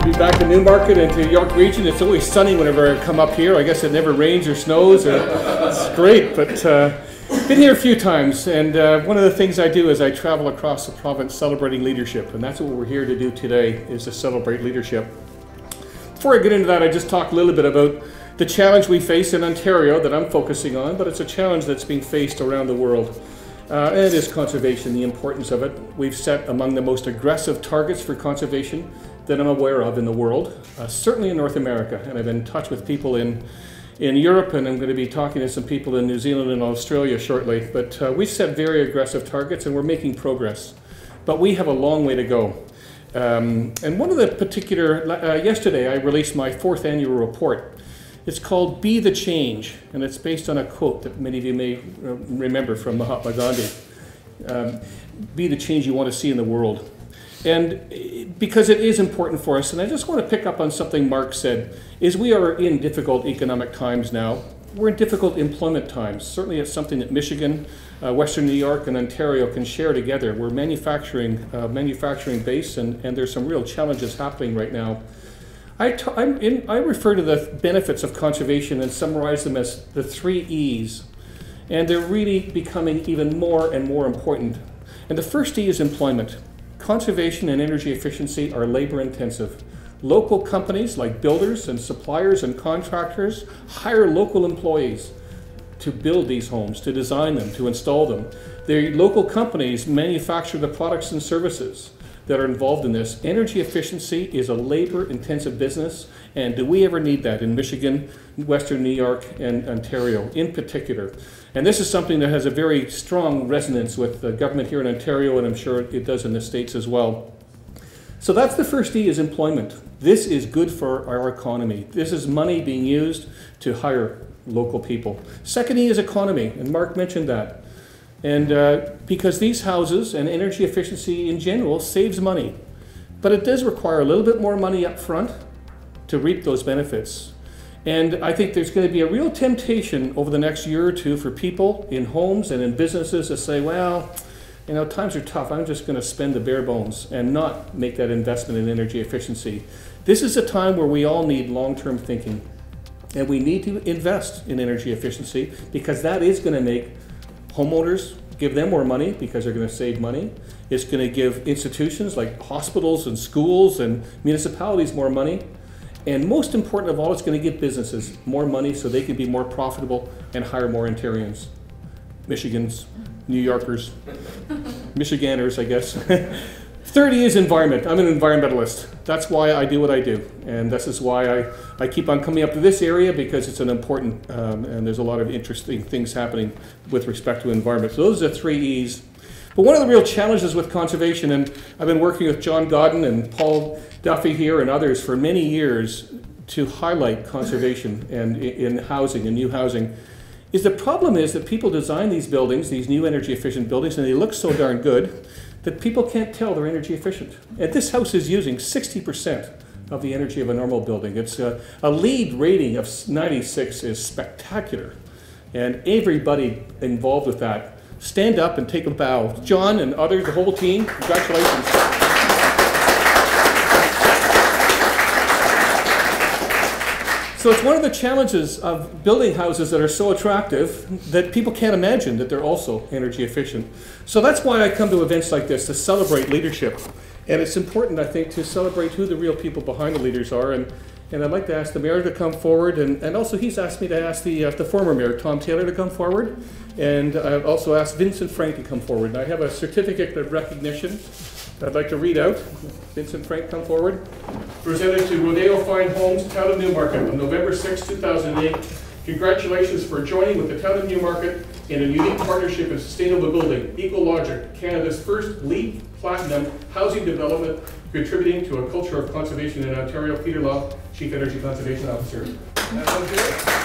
to be back in Newmarket and to York Region. It's always sunny whenever I come up here. I guess it never rains or snows. It's great, but been here a few times. And one of the things I do is I travel across the province celebrating leadership. And that's what we're here to do today, is to celebrate leadership. Before I get into that, I just talk a little bit about the challenge we face in Ontario that I'm focusing on, but it's a challenge that's being faced around the world. And it is conservation, the importance of it. We've set among the most aggressive targets for conservation that I'm aware of in the world, certainly in North America. And I've been in touch with people in Europe, and I'm going to be talking to some people in New Zealand and Australia shortly. But we set very aggressive targets, and we're making progress. But we have a long way to go. And one of the particular, yesterday I released my 4th annual report. It's called Be the Change, and it's based on a quote that many of you may remember from Mahatma Gandhi. Be the change you want to see in the world. And because it is important for us, and I just want to pick up on something Mark said, is we are in difficult economic times now. We're in difficult employment times. Certainly it's something that Michigan, Western New York, and Ontario can share together. We're manufacturing base, and there's some real challenges happening right now. I refer to the benefits of conservation and summarize them as the 3 E's. And they're really becoming even more and more important. And the first E is employment. Conservation and energy efficiency are labor intensive. Local companies like builders and suppliers and contractors hire local employees to build these homes, to design them, to install them. The local companies manufacture the products and services that are involved in this. Energy efficiency is a labor-intensive business, and do we ever need that in Michigan, Western New York, and Ontario in particular? And this is something that has a very strong resonance with the government here in Ontario, and I'm sure it does in the States as well. So that's the first E, is employment. This is good for our economy. This is money being used to hire local people. Second E is economy, and Mark mentioned that. And because these houses and energy efficiency in general saves money, but it does require a little bit more money up front to reap those benefits. And I think there's going to be a real temptation over the next year or two for people in homes and in businesses to say, well, you know, times are tough. I'm just going to spend the bare bones and not make that investment in energy efficiency. This is a time where we all need long-term thinking, and we need to invest in energy efficiency, because that is going to make homeowners, give them more money because they're going to save money. It's going to give institutions like hospitals and schools and municipalities more money. And most important of all, it's going to give businesses more money so they can be more profitable and hire more Ontarians, Michigans, New Yorkers, Michiganders, I guess. Third E is environment. I'm an environmentalist. That's why I do what I do. And this is why I keep on coming up to this area, because it's an important, and there's a lot of interesting things happening with respect to environment. So those are the 3 E's. But one of the real challenges with conservation, and I've been working with John Godden and Paul Duffy here and others for many years to highlight conservation and in housing and new housing, is the problem is that people design these buildings, these new energy efficient buildings, and they look so darn good that people can't tell they're energy efficient. And this house is using 60% of the energy of a normal building. It's a LEED rating of 96 is spectacular. And everybody involved with that, stand up and take a bow. John and others, the whole team, congratulations. So it's one of the challenges of building houses that are so attractive that people can't imagine that they're also energy efficient. So that's why I come to events like this, to celebrate leadership. And it's important, I think, to celebrate who the real people behind the leaders are. And I'd like to ask the mayor to come forward. And also he's asked me to ask the former mayor, Tom Taylor, to come forward. And I've also asked Vincent Frank to come forward. And I have a certificate of recognition I'd like to read out. Vincent Frank, come forward. Presented to Rodeo Fine Homes, Town of Newmarket, on November 6, 2008. Congratulations for joining with the Town of Newmarket in a unique partnership in sustainable building, EcoLogic, Canada's first LEED Platinum housing development, contributing to a culture of conservation in Ontario. Peter Law, Chief Energy Conservation Officer. That sounds good.